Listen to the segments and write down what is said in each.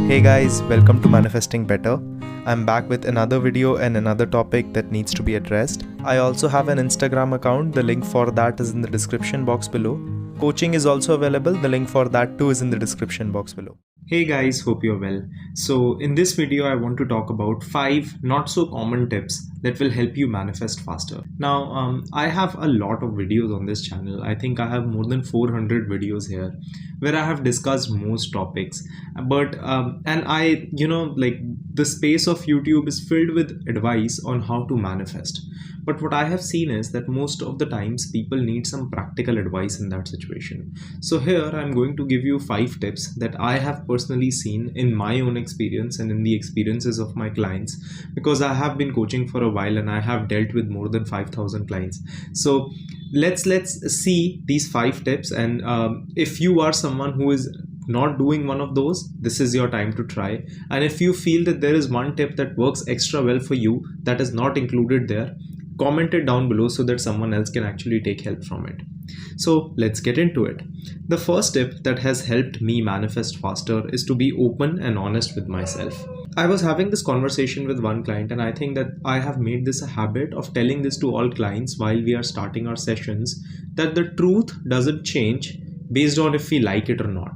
Hey guys, welcome to Manifesting Better. I'm back with another video and another topic that needs to be addressed. I also have an Instagram account, the link for that is in the description box below. Coaching is also available, the link for that too is in the description box below. Hey guys, hope you're well. So in this video I want to talk about 5 not so common tips that will help you manifest faster. Now I have a lot of videos on this channel. I think I have more than 400 videos here where I have discussed most topics, but and I like the space of YouTube is filled with advice on how to manifest. But what I have seen is that most of the times people need some practical advice in that situation. So here I'm going to give you 5 tips that I have personally seen in my own experience and in the experiences of my clients, because I have been coaching for a while and I have dealt with more than 5,000 clients. So let's see these 5 tips, and if you are someone who is not doing one of those, this is your time to try. And if you feel that there is one tip that works extra well for you that is not included there, comment it down below so that someone else can actually take help from it. So let's get into it. The first tip that has helped me manifest faster is to be open and honest with myself. I was having this conversation with one client, and I think that I have made this a habit of telling this to all clients while we are starting our sessions, that the truth doesn't change based on if we like it or not.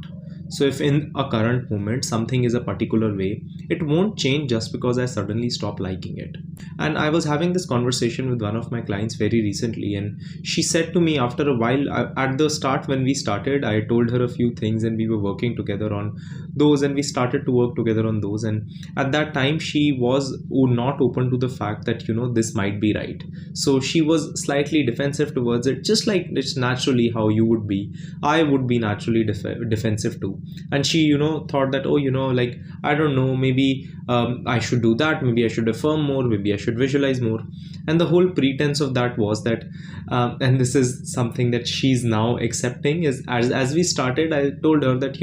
So if in a current moment something is a particular way, it won't change just because I suddenly stop liking it. And I was having this conversation with one of my clients very recently, and she said to me after a while, at the start when we started, I told her a few things and we were working together on those, and we started to work together on those. And at that time she was not open to the fact that this might be right. So she was slightly defensive towards it, just like it's naturally how you would be. I would be naturally defensive too. And she thought that, like, I don't know, maybe I should do that, maybe I should affirm more, maybe I should visualize more. And the whole pretense of that was that and this is something that she's now accepting, is as we started, I told her that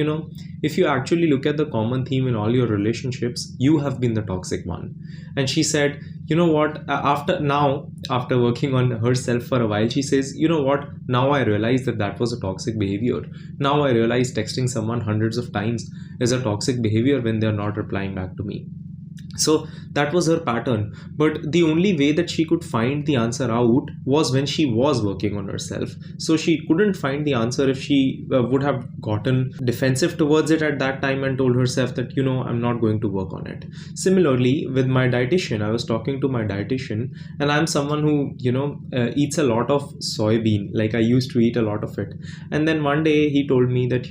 if you actually look at the common theme in all your relationships, you have been the toxic one. And she said, what, after working on herself for a while, she says, what, now I realize that was a toxic behavior. Now I realize texting someone hundreds of times is a toxic behavior when they're not replying back to me. So that was her pattern. But the only way that she could find the answer out was when she was working on herself. So she couldn't find the answer if she would have gotten defensive towards it at that time and told herself that, I'm not going to work on it. Similarly, with my dietitian, I was talking to my dietitian, and I'm someone who, eats a lot of soybean. Like, I used to eat a lot of it. And then one day he told me that,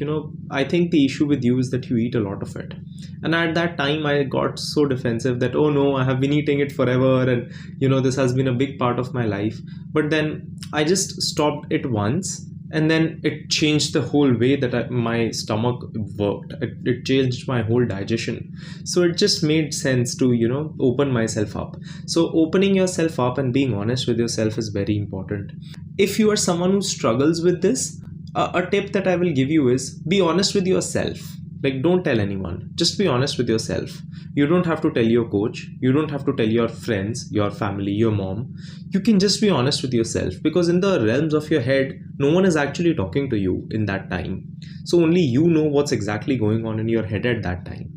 I think the issue with you is that you eat a lot of it. And at that time I got so defensive that, oh no, I have been eating it forever, and this has been a big part of my life. But then I just stopped it once, and then it changed the whole way that my stomach worked. It changed my whole digestion. So it just made sense to open myself up. So opening yourself up and being honest with yourself is very important. If you are someone who struggles with this, a tip that I will give you is be honest with yourself. Like, don't tell anyone, just be honest with yourself. You don't have to tell your coach, you don't have to tell your friends, your family, your mom. You can just be honest with yourself, because in the realms of your head, no one is actually talking to you in that time. So only you know what's exactly going on in your head at that time.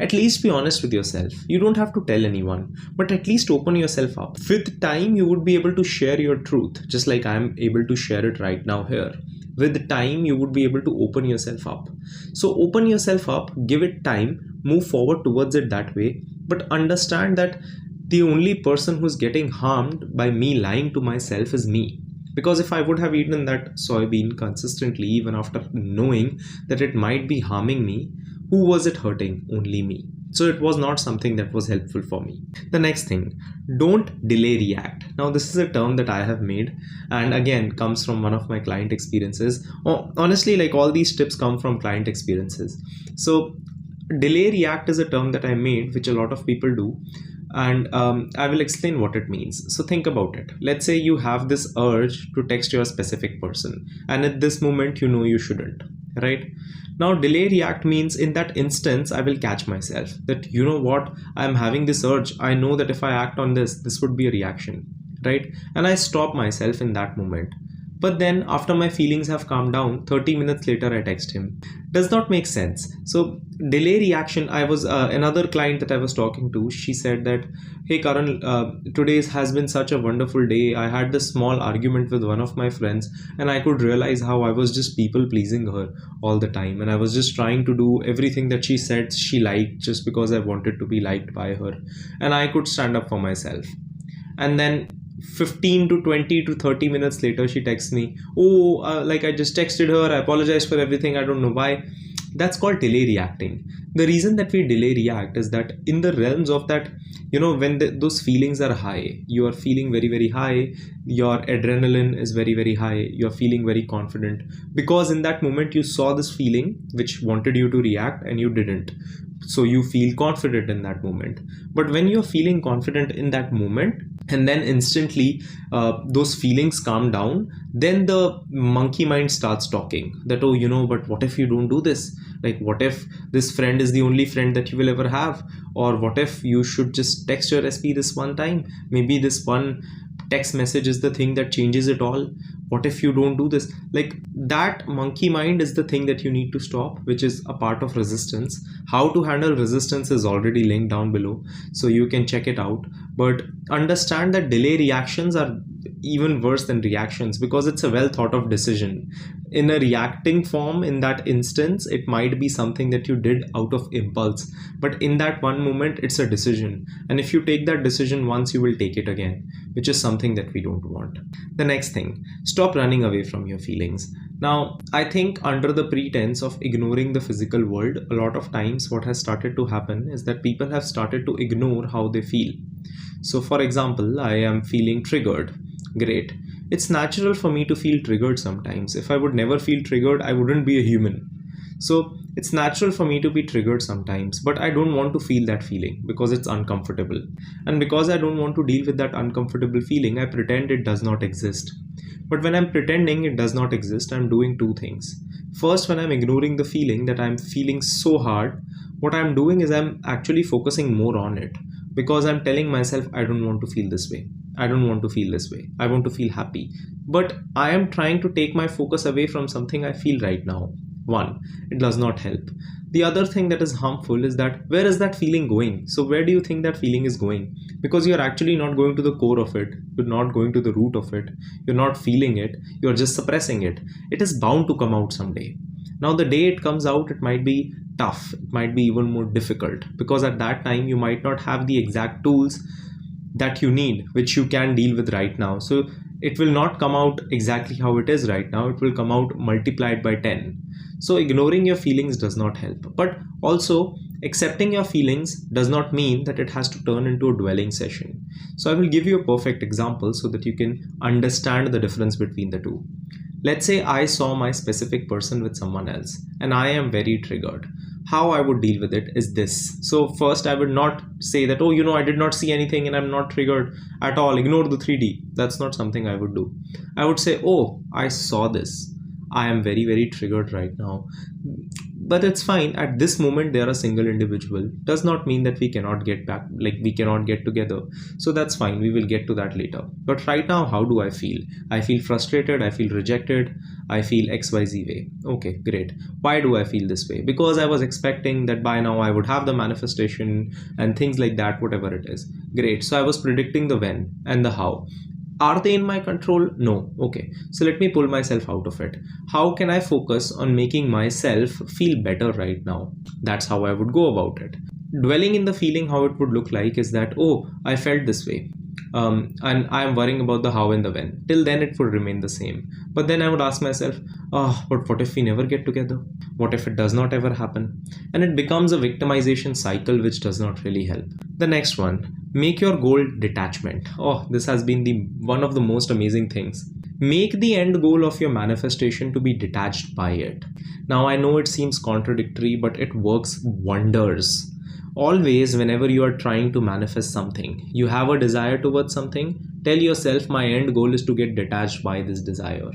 At least be honest with yourself. You don't have to tell anyone, but at least open yourself up. With time, you would be able to share your truth, just like I'm able to share it right now here. With time, you would be able to open yourself up. So open yourself up, give it time, move forward towards it that way, but understand that the only person who's getting harmed by me lying to myself is me. Because if I would have eaten that soybean consistently, even after knowing that it might be harming me, who was it hurting? Only me. So it was not something that was helpful for me. The next thing, don't delay react. Now this is a term that I have made, and again comes from one of my client experiences. Honestly, like, all these tips come from client experiences. So delay react is a term that I made, which a lot of people do. And I will explain what it means. So think about it. Let's say you have this urge to text your specific person, and at this moment you shouldn't, right? Now delay react means in that instance I will catch myself that, what, I'm having this urge. I know that if I act on this would be a reaction, right? And I stop myself in that moment. But then after my feelings have calmed down, 30 minutes later I text him. Does not make sense. So delay reaction, I was another client that I was talking to, she said that, hey Karan, today's has been such a wonderful day. I had this small argument with one of my friends, and I could realize how I was just people pleasing her all the time, and I was just trying to do everything that she said she liked just because I wanted to be liked by her, and I could stand up for myself. And then 15 to 20 to 30 minutes later she texts me, oh, like I just texted her, I apologize for everything, I don't know why. That's called delay reacting. The reason that we delay react is that in the realms of that, when those feelings are high, you are feeling very, very high, your adrenaline is very, very high, you're feeling very confident, because in that moment you saw this feeling which wanted you to react and you didn't. So you feel confident in that moment. But when you're feeling confident in that moment and then instantly those feelings calm down, then the monkey mind starts talking that, oh, but what if you don't do this? Like, what if this friend is the only friend that you will ever have? Or what if you should just text your SP this one time? Maybe this one text message is the thing that changes it all. What if you don't do this? Like, that monkey mind is the thing that you need to stop, which is a part of resistance. How to handle resistance is already linked down below, so you can check it out. But understand that delay reactions are even worse than reactions, because it's a well thought of decision. In a reacting form, in that instance, it might be something that you did out of impulse, but in that one moment it's a decision, and if you take that decision once, you will take it again, which is something that we don't want. The next thing, stop running away from your feelings. Now, I think under the pretense of ignoring the physical world, a lot of times what has started to happen is that people have started to ignore how they feel. So for example, I am feeling triggered. Great. It's natural for me to feel triggered sometimes. If I would never feel triggered, I wouldn't be a human. So it's natural for me to be triggered sometimes, but I don't want to feel that feeling because it's uncomfortable. And because I don't want to deal with that uncomfortable feeling, I pretend it does not exist. But when I'm pretending it does not exist, I'm doing two things. First, when I'm ignoring the feeling that I'm feeling so hard, what I'm doing is I'm actually focusing more on it, because I'm telling myself I don't want to feel this way. I don't want to feel this way. I want to feel happy. But I am trying to take my focus away from something I feel right now. One, it does not help. The other thing that is harmful is that where is that feeling going? So where do you think that feeling is going? Because you're actually not going to the core of it. You're not going to the root of it. You're not feeling it. You're just suppressing it. It is bound to come out someday. Now, the day it comes out, it might be tough. It might be even more difficult, because at that time you might not have the exact tools that you need, which you can deal with right now. So it will not come out exactly how it is right now. It will come out multiplied by 10. So ignoring your feelings does not help. But also, accepting your feelings does not mean that it has to turn into a dwelling session. So I will give you a perfect example so that you can understand the difference between the two. Let's say I saw my specific person with someone else and I am very triggered. How I would deal with it is this. So first, I would not say that, oh, I did not see anything and I'm not triggered at all. Ignore the 3D. That's not something I would do. I would say, oh, I saw this. I am very, very triggered right now. But it's fine. At this moment, they are a single individual. Does not mean that we cannot get back, like we cannot get together. So that's fine. We will get to that later. But right now, how do I feel? I feel frustrated. I feel rejected. I feel XYZ way. Okay, great. Why do I feel this way? Because I was expecting that by now I would have the manifestation and things like that, whatever it is. Great. So I was predicting the when and the how. Are they in my control? No. Okay. So let me pull myself out of it. How can I focus on making myself feel better right now? That's how I would go about it. Dwelling in the feeling, how it would look like is that, oh, I felt this way. And I am worrying about the how and the when. Till then it would remain the same. But then I would ask myself, oh, but what if we never get together? What if it does not ever happen? And it becomes a victimization cycle which does not really help. The next one, make your goal detachment. Oh, this has been one of the most amazing things. Make the end goal of your manifestation to be detached by it. Now I know it seems contradictory, but it works wonders. Always, whenever you are trying to manifest something, you have a desire towards something, tell yourself my end goal is to get detached by this desire.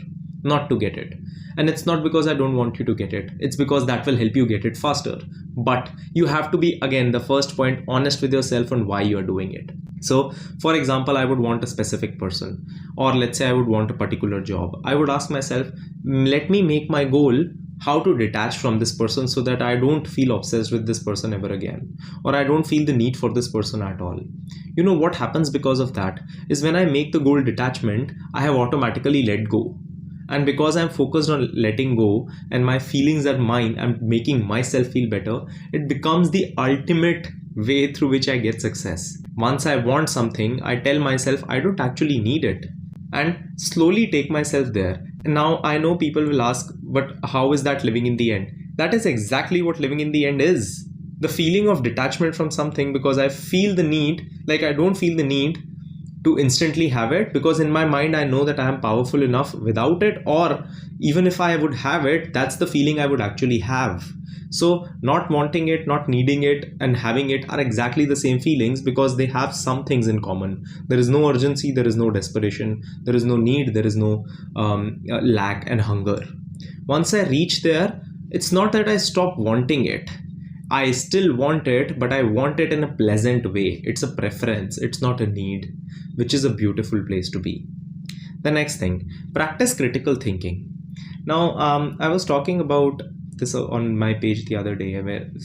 not to get it. And it's not because I don't want you to get it, it's because that will help you get it faster. But you have to be, again, the first point, honest with yourself on why you are doing it. So for example, I would want a specific person, or let's say I would want a particular job. I would ask myself, let me make my goal how to detach from this person so that I don't feel obsessed with this person ever again, or I don't feel the need for this person at all. You know what happens because of that is, when I make the goal detachment, I have automatically let go. And because I'm focused on letting go and my feelings are mine, I'm making myself feel better, it becomes the ultimate way through which I get success. Once I want something, I tell myself I don't actually need it, and slowly take myself there. And now I know people will ask, but how is that living in the end? That is exactly what living in the end is. The feeling of detachment from something, because I feel the need, like I don't feel the need to instantly have it, because in my mind I know that I am powerful enough without it, or even if I would have it, that's the feeling I would actually have. So not wanting it, not needing it, and having it are exactly the same feelings, because they have some things in common. There is no urgency, there is no desperation, there is no need, there is no lack and hunger. Once I reach there, it's not that I stop wanting it. I still want it, but I want it in a pleasant way. It's a preference, it's not a need, which is a beautiful place to be. The next thing, practice critical thinking. Now, I was talking about this on my page the other day,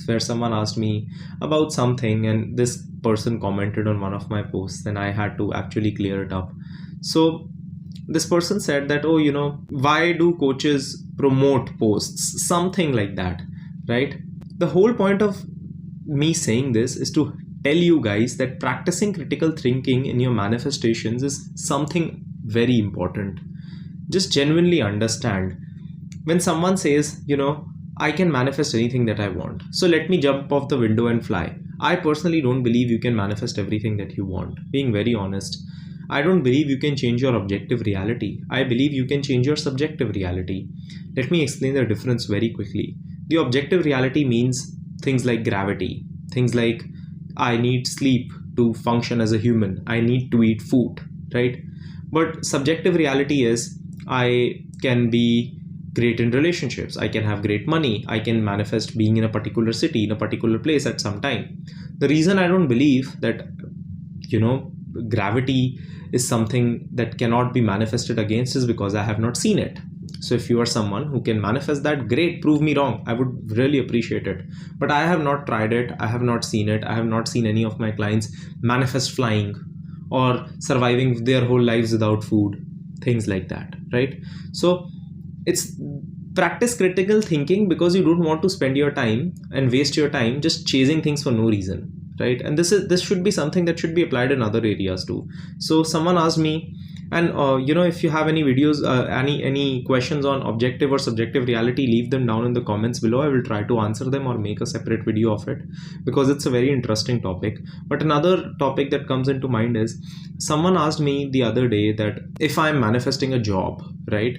where someone asked me about something, and this person commented on one of my posts, and I had to actually clear it up. So this person said that, oh, why do coaches promote posts? Something like that, right? The whole point of me saying this is to tell you guys that practicing critical thinking in your manifestations is something very important. Just genuinely understand. When someone says, I can manifest anything that I want, so let me jump off the window and fly. I personally don't believe you can manifest everything that you want. Being very honest, I don't believe you can change your objective reality. I believe you can change your subjective reality. Let me explain the difference very quickly. The objective reality means things like gravity, things like I need sleep to function as a human, I need to eat food, right? But subjective reality is I can be great in relationships, I can have great money, I can manifest being in a particular city, in a particular place at some time. The reason I don't believe that, gravity is something that cannot be manifested against is because I have not seen it. So if you are someone who can manifest that, great, prove me wrong. I would really appreciate it. But I have not tried it. I have not seen it. I have not seen any of my clients manifest flying or surviving their whole lives without food, things like that, right? So it's practice critical thinking, because you don't want to spend your time and waste your time just chasing things for no reason, right? And this should be something that should be applied in other areas too. So someone asked me, and if you have any videos, any questions on objective or subjective reality, leave them down in the comments below. I will try to answer them or make a separate video of it, because it's a very interesting topic. But another topic that comes into mind is, someone asked me the other day that if I'm manifesting a job, right,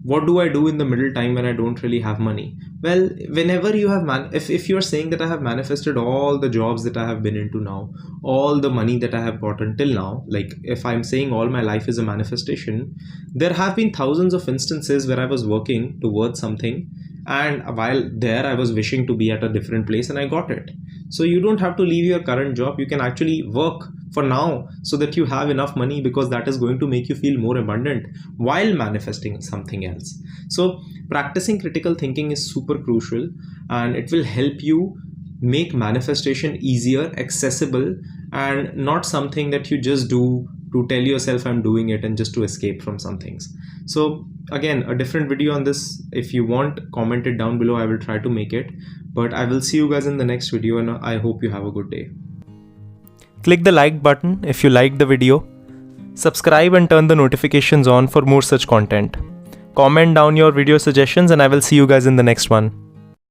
what do I do in the middle time when I don't really have money? Well, whenever you have if you're saying that I have manifested all the jobs that I have been into now, all the money that I have got until now, like if I'm saying all my life is a manifestation, there have been thousands of instances where I was working towards something, and while there I was wishing to be at a different place and I got it. So you don't have to leave your current job. You can actually work for now so that you have enough money, because that is going to make you feel more abundant while manifesting something else. So practicing critical thinking is super crucial, and it will help you make manifestation easier, accessible, and not something that you just do to tell yourself I'm doing it and just to escape from some things. So again, a different video on this, if you want, comment it down below. I will try to make it, but I will see you guys in the next video, and I hope you have a good day. Click the like button if you liked the video. Subscribe and turn the notifications on for more such content. Comment down your video suggestions, and I will see you guys in the next one.